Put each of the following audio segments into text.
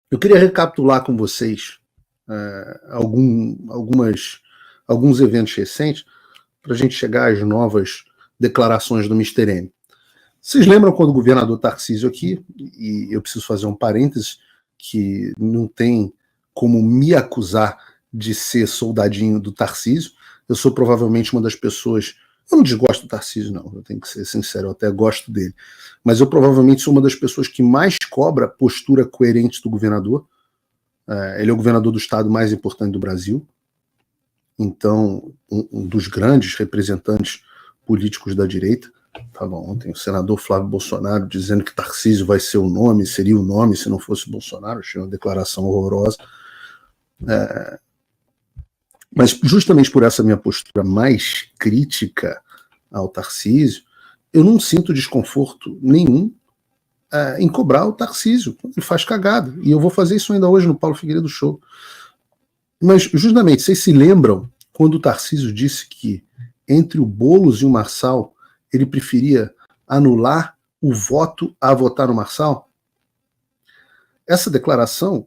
Eu queria recapitular com vocês alguns eventos recentes para a gente chegar às novas declarações do Mr. M. Vocês lembram quando o governador Tarcísio aqui, e eu preciso fazer um parênteses, que não tem como me acusar de ser soldadinho do Tarcísio. Eu sou provavelmente uma das pessoas... Eu não desgosto do Tarcísio, não, eu tenho que ser sincero, eu até gosto dele. Mas eu provavelmente sou uma das pessoas que mais cobra a postura coerente do governador. Ele é o governador do estado mais importante do Brasil. Então, um dos grandes representantes políticos da direita. Estava ontem o senador Flávio Bolsonaro dizendo que Tarcísio vai ser o nome, seria o nome se não fosse Bolsonaro. Achei uma declaração horrorosa. Mas justamente por essa minha postura mais crítica ao Tarcísio, eu não sinto desconforto nenhum em cobrar o Tarcísio. Ele faz cagada. E eu vou fazer isso ainda hoje no Paulo Figueiredo Show. Mas, justamente, vocês se lembram quando o Tarcísio disse que entre o Boulos e o Marçal ele preferia anular o voto a votar no Marçal? Essa declaração,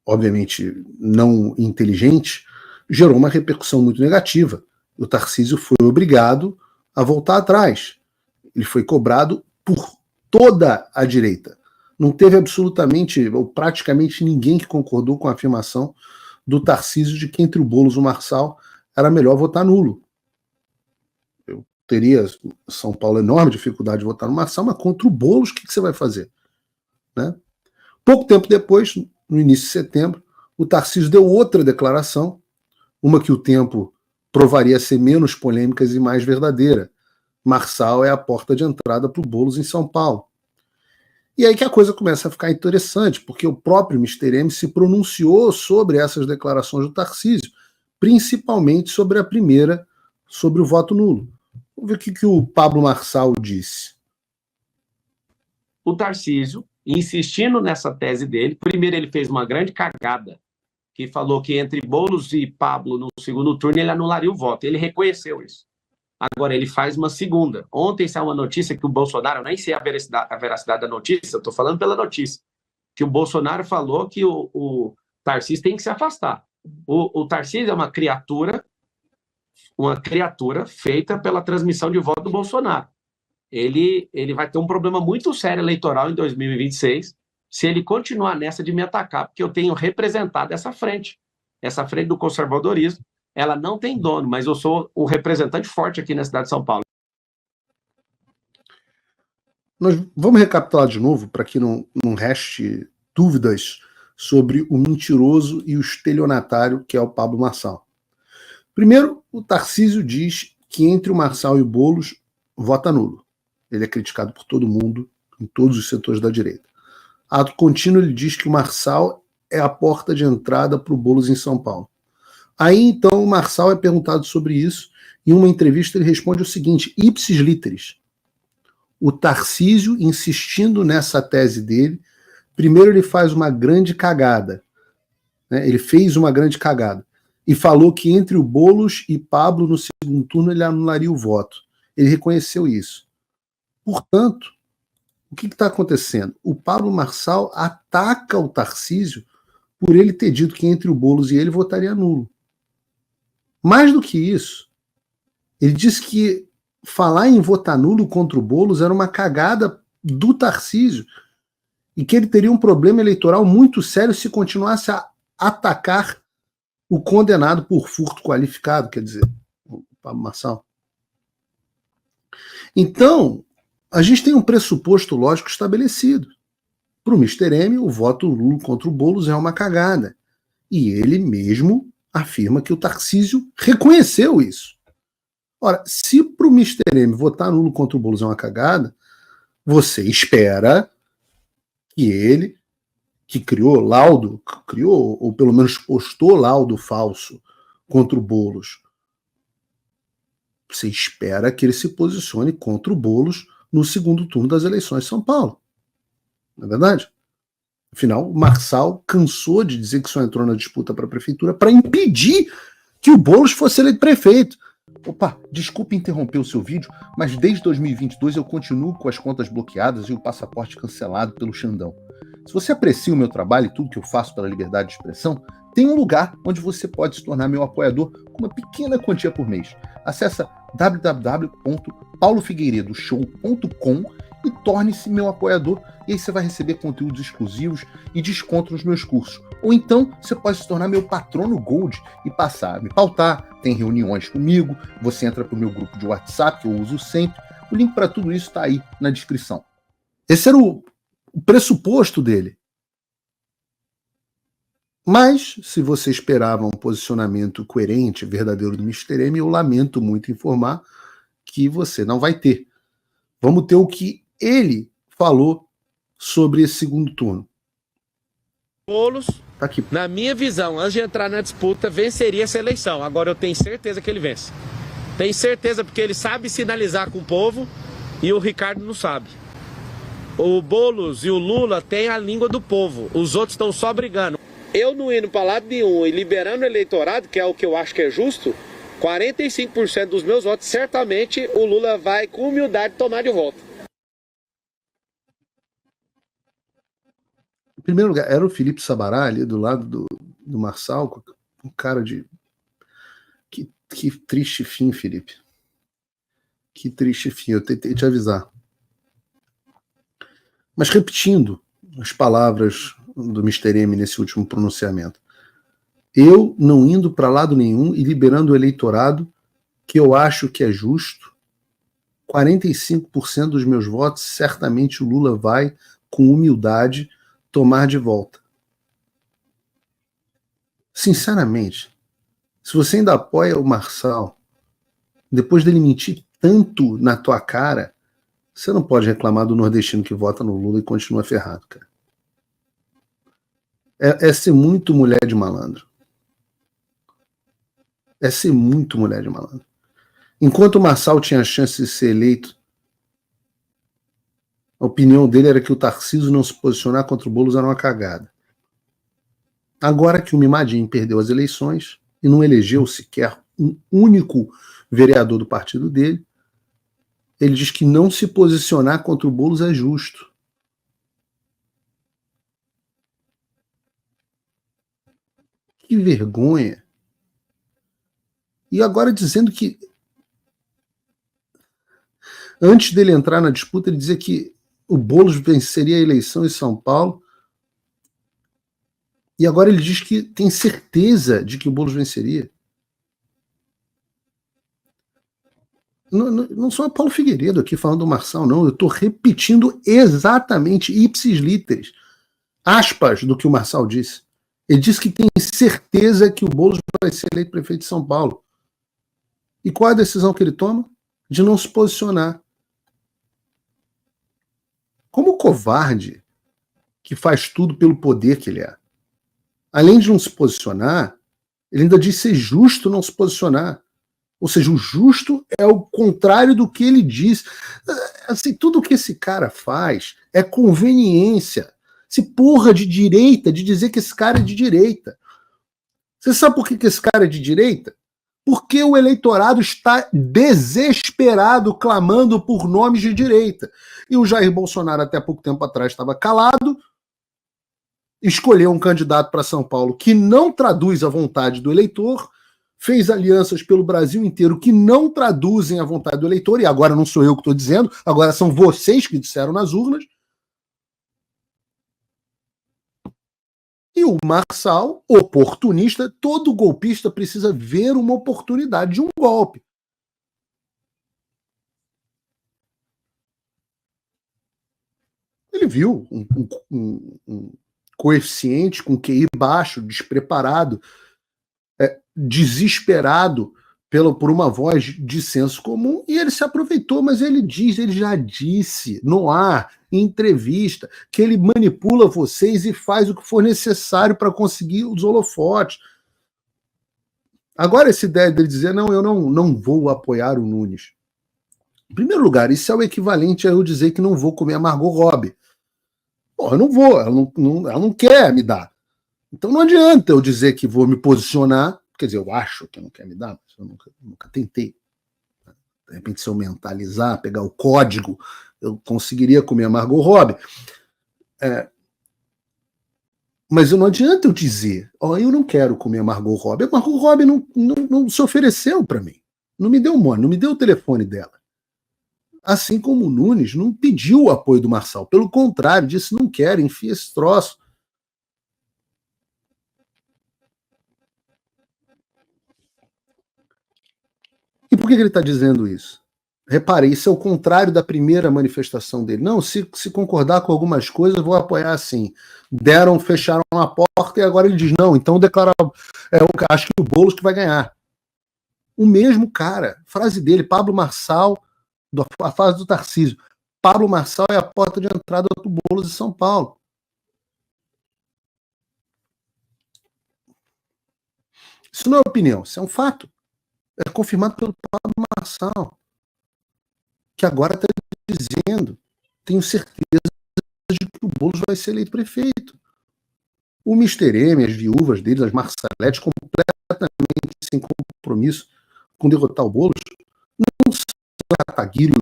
obviamente não inteligente, gerou uma repercussão muito negativa. O Tarcísio foi obrigado a voltar atrás. Ele foi cobrado por toda a direita. Não teve absolutamente ou praticamente ninguém que concordou com a afirmação do Tarcísio de que entre o Boulos e o Marçal era melhor votar nulo. Eu teria, São Paulo, enorme dificuldade de votar no Marçal, mas contra o Boulos, o que você vai fazer? Né? Pouco tempo depois, no início de setembro, o Tarcísio deu outra declaração, uma que o tempo provaria ser menos polêmica e mais verdadeira. Marçal é a porta de entrada para o Boulos em São Paulo. E aí que a coisa começa a ficar interessante, porque o próprio Mr. M se pronunciou sobre essas declarações do Tarcísio, principalmente sobre a primeira, sobre o voto nulo. Vamos ver o que o Pablo Marçal disse. O Tarcísio, insistindo nessa tese dele, primeiro ele fez uma grande cagada, que falou que entre Boulos e Pablo no segundo turno ele anularia o voto. Ele reconheceu isso. Agora, ele faz uma segunda. Ontem saiu uma notícia que o Bolsonaro, eu nem sei a veracidade da notícia, eu estou falando pela notícia, que o Bolsonaro falou que o Tarcísio tem que se afastar. O Tarcísio é uma criatura feita pela transmissão de voto do Bolsonaro. Ele vai ter um problema muito sério eleitoral em 2026 se ele continuar nessa de me atacar, porque eu tenho representado essa frente do conservadorismo. Ela não tem dono, mas eu sou o representante forte aqui na cidade de São Paulo. Nós vamos recapitular de novo, para que não reste dúvidas sobre o mentiroso e o estelionatário que é o Pablo Marçal. Primeiro, o Tarcísio diz que entre o Marçal e o Boulos, vota nulo. Ele é criticado por todo mundo, em todos os setores da direita. Ato contínuo, ele diz que o Marçal é a porta de entrada para o Boulos em São Paulo. Aí, então, o Marçal é perguntado sobre isso. Em uma entrevista, ele responde o seguinte, ipsis literis. O Tarcísio, insistindo nessa tese dele, primeiro ele faz uma grande cagada. Né? Ele fez uma grande cagada. E falou que entre o Boulos e Pablo, no segundo turno, ele anularia o voto. Ele reconheceu isso. Portanto, o que está acontecendo? O Pablo Marçal ataca o Tarcísio por ele ter dito que entre o Boulos e ele votaria nulo. Mais do que isso, ele disse que falar em votar nulo contra o Boulos era uma cagada do Tarcísio e que ele teria um problema eleitoral muito sério se continuasse a atacar o condenado por furto qualificado, quer dizer, o Pablo Marçal. Então, a gente tem um pressuposto lógico estabelecido. Para o Mr. M, o voto nulo contra o Boulos é uma cagada. E ele mesmo afirma que o Tarcísio reconheceu isso. Ora, se para o Mr. M votar nulo contra o Boulos é uma cagada, você espera que ele, que criou, ou pelo menos postou laudo falso contra o Boulos, você espera que ele se posicione contra o Boulos no segundo turno das eleições de São Paulo. Não é verdade? Afinal, o Marçal cansou de dizer que só entrou na disputa para a prefeitura para impedir que o Boulos fosse eleito prefeito. Opa, desculpe interromper o seu vídeo, mas desde 2022 eu continuo com as contas bloqueadas e o passaporte cancelado pelo Xandão. Se você aprecia o meu trabalho e tudo que eu faço pela liberdade de expressão, tem um lugar onde você pode se tornar meu apoiador com uma pequena quantia por mês. Acesse www.paulofigueiredoshow.com e torne-se meu apoiador, e aí você vai receber conteúdos exclusivos e desconto nos meus cursos. Ou então você pode se tornar meu patrono Gold e passar a me pautar, tem reuniões comigo, você entra para o meu grupo de WhatsApp, que eu uso sempre. O link para tudo isso está aí na descrição. Esse era o pressuposto dele. Mas, se você esperava um posicionamento coerente, verdadeiro do Mr. M, eu lamento muito informar que você não vai ter. Vamos ter o que ele falou sobre esse segundo turno. Boulos, Tá aqui. na minha visão, antes de entrar na disputa, venceria essa eleição. Agora eu tenho certeza que ele vence. Tenho certeza porque ele sabe sinalizar com o povo e o Ricardo não sabe. O Boulos e o Lula têm a língua do povo, os outros estão só brigando. Eu não indo para lado nenhum e liberando o eleitorado, que é o que eu acho que é justo, 45% dos meus votos, certamente o Lula vai com humildade tomar de volta. Em primeiro lugar, era o Felipe Sabará ali do lado do Marçal, um cara de... Que triste fim, Felipe. Que triste fim, eu tentei te avisar. Mas repetindo as palavras do Mr. M nesse último pronunciamento, eu não indo para lado nenhum e liberando o eleitorado, que eu acho que é justo, 45% dos meus votos, certamente o Lula vai, com humildade, tomar de volta. Sinceramente, se você ainda apoia o Marçal, depois dele mentir tanto na tua cara, você não pode reclamar do nordestino que vota no Lula e continua ferrado, cara. É ser muito mulher de malandro. É ser muito mulher de malandro. Enquanto o Marçal tinha a chance de ser eleito, a opinião dele era que o Tarcísio não se posicionar contra o Boulos era uma cagada. Agora que o Mimadinho perdeu as eleições e não elegeu sequer um único vereador do partido dele, ele diz que não se posicionar contra o Boulos é justo. Que vergonha. E agora dizendo que antes dele entrar na disputa, ele dizia que o Boulos venceria a eleição em São Paulo. E agora ele diz que tem certeza de que o Boulos venceria. Não sou a Paulo Figueiredo aqui falando do Marçal, não. Eu estou repetindo exatamente, ipsis literis, aspas do que o Marçal disse. Ele disse que tem certeza que o Boulos vai ser eleito prefeito de São Paulo. E qual é a decisão que ele toma? De não se posicionar. Como o covarde que faz tudo pelo poder que ele é. Além de não se posicionar, ele ainda diz ser justo não se posicionar. Ou seja, o justo é o contrário do que ele diz. Assim, tudo que esse cara faz é conveniência. Esse porra de direita, de dizer que esse cara é de direita. Você sabe por que esse cara é de direita? Porque o eleitorado está desesperado, clamando por nomes de direita. E o Jair Bolsonaro, até pouco tempo atrás, estava calado, escolheu um candidato para São Paulo que não traduz a vontade do eleitor, fez alianças pelo Brasil inteiro que não traduzem a vontade do eleitor, e agora não sou eu que estou dizendo, agora são vocês que disseram nas urnas. E o Marçal, oportunista, todo golpista precisa ver uma oportunidade de um golpe. Ele viu um coeficiente com QI baixo, despreparado, desesperado por uma voz de senso comum, e ele se aproveitou, mas ele já disse no ar, em entrevista, que ele manipula vocês e faz o que for necessário para conseguir os holofotes. Agora essa ideia dele dizer, não, eu não vou apoiar o Nunes. Em primeiro lugar, isso é o equivalente a eu dizer que não vou comer a Margot Robbie. Pô, eu não vou, ela não quer me dar. Então não adianta eu dizer que vou me posicionar, quer dizer, eu acho que não quer me dar, mas eu nunca tentei. De repente, se eu mentalizar, pegar o código, eu conseguiria comer a Margot Robbie. Mas não adianta eu dizer, eu não quero comer Margot Robbie. A Margot Robbie não se ofereceu para mim. Não me deu não me deu o telefone dela. Assim como o Nunes não pediu o apoio do Marçal. Pelo contrário, disse, não quero, enfia esse troço. E por que ele está dizendo isso? Repare, isso é o contrário da primeira manifestação dele. Não, se concordar com algumas coisas, eu vou apoiar assim. Fecharam a porta e agora ele diz, não, então acho que o Boulos que vai ganhar. O mesmo cara, frase dele, Pablo Marçal, a frase do Tarcísio. Pablo Marçal é a porta de entrada do Boulos de São Paulo. Isso não é opinião, isso é um fato. É confirmado pelo Pablo Marçal, que agora está dizendo, tenho certeza de que o Boulos vai ser eleito prefeito. O Mr. M, as viúvas dele, as Marçaletes, completamente sem compromisso com derrotar o Boulos, não são Ataguilho,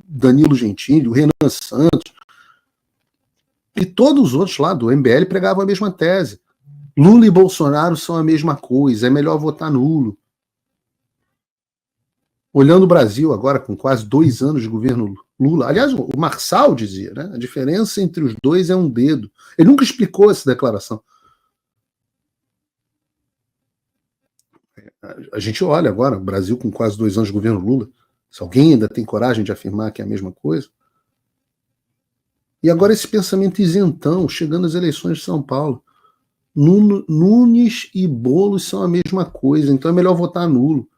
Danilo Gentili, o Renan Santos, e todos os outros lá do MBL pregavam a mesma tese. Lula e Bolsonaro são a mesma coisa, é melhor votar nulo. Olhando o Brasil agora, com quase 2 anos de governo Lula, aliás, o Marçal dizia, né? A diferença entre os dois é um dedo. Ele nunca explicou essa declaração. A gente olha agora, o Brasil com quase 2 anos de governo Lula, se alguém ainda tem coragem de afirmar que é a mesma coisa. E agora esse pensamento isentão, chegando às eleições de São Paulo. Nunes e Boulos são a mesma coisa, então é melhor votar nulo.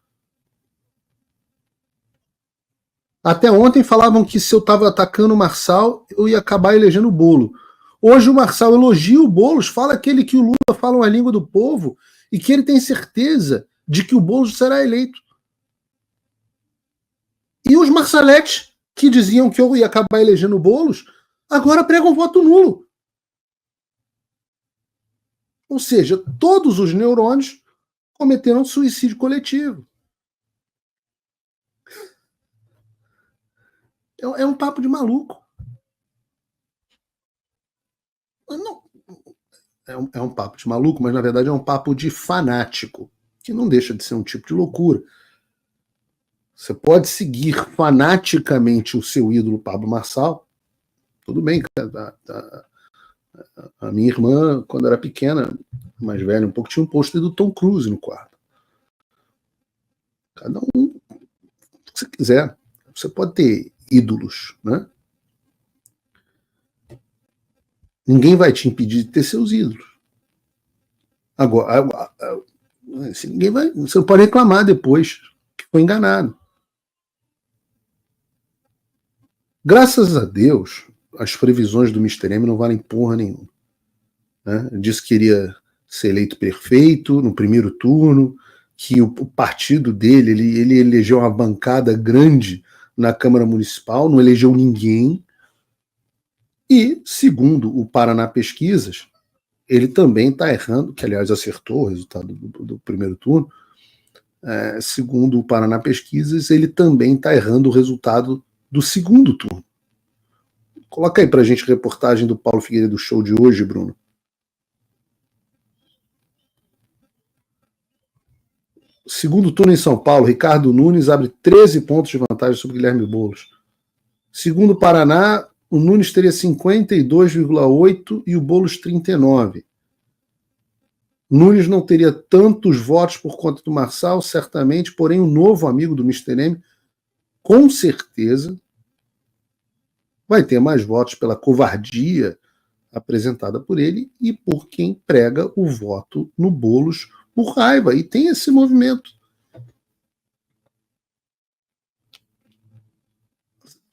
Até ontem falavam que se eu estava atacando o Marçal, eu ia acabar elegendo o Boulos. Hoje o Marçal elogia o Boulos, fala aquele que o Lula fala a língua do povo e que ele tem certeza de que o Boulos será eleito. E os Marçaletes, que diziam que eu ia acabar elegendo o Boulos, agora pregam voto nulo. Ou seja, todos os neurônios cometeram suicídio coletivo. É um papo de maluco. Não, é um papo de maluco, mas na verdade é um papo de fanático, que não deixa de ser um tipo de loucura. Você pode seguir fanaticamente o seu ídolo Pablo Marçal, tudo bem. A minha irmã, quando era pequena, mais velha um pouco, tinha um pôster do Tom Cruise no quarto. Cada um, o que você quiser. Você pode ter ídolos, né? Ninguém vai te impedir de ter seus ídolos. Agora, ninguém vai, você não pode reclamar depois que foi enganado. Graças a Deus, as previsões do Mr. M não valem porra nenhuma. Né? Disse que iria ser eleito prefeito no primeiro turno, que o partido dele, ele elegeu uma bancada grande na Câmara Municipal, não elegeu ninguém. E, segundo o Paraná Pesquisas, ele também está errando, que aliás acertou o resultado do primeiro turno, segundo o Paraná Pesquisas, ele também está errando o resultado do segundo turno. Coloca aí para a gente a reportagem do Paulo Figueiredo do show de hoje, Bruno. Segundo turno em São Paulo, Ricardo Nunes abre 13 pontos de vantagem sobre Guilherme Boulos. Segundo o Paraná, o Nunes teria 52,8 e o Boulos 39. Nunes não teria tantos votos por conta do Marçal, certamente, porém o novo amigo do Mr. M, com certeza, vai ter mais votos pela covardia apresentada por ele e por quem prega o voto no Boulos por raiva. E tem esse movimento.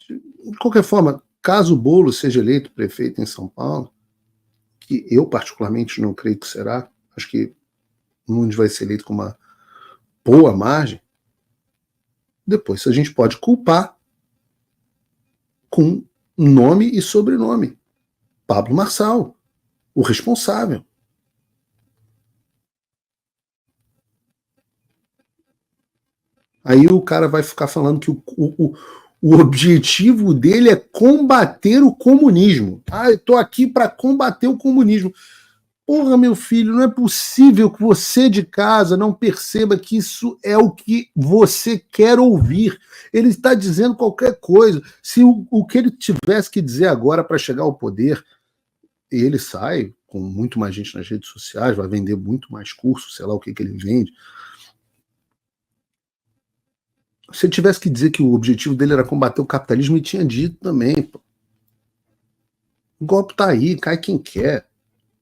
De qualquer forma, caso o Boulos seja eleito prefeito em São Paulo, que eu particularmente não creio que será, acho que o Nunes vai ser eleito com uma boa margem, depois a gente pode culpar com nome e sobrenome. Pablo Marçal, o responsável. Aí o cara vai ficar falando que o objetivo dele é combater o comunismo. Eu estou aqui para combater o comunismo. Porra, meu filho, não é possível que você de casa não perceba que isso é o que você quer ouvir. Ele está dizendo qualquer coisa. Se o que ele tivesse que dizer agora para chegar ao poder, e ele sai com muito mais gente nas redes sociais, vai vender muito mais cursos, sei lá o que ele vende. Se ele tivesse que dizer que o objetivo dele era combater o capitalismo, ele tinha dito também. Pô. O golpe tá aí, cai quem quer.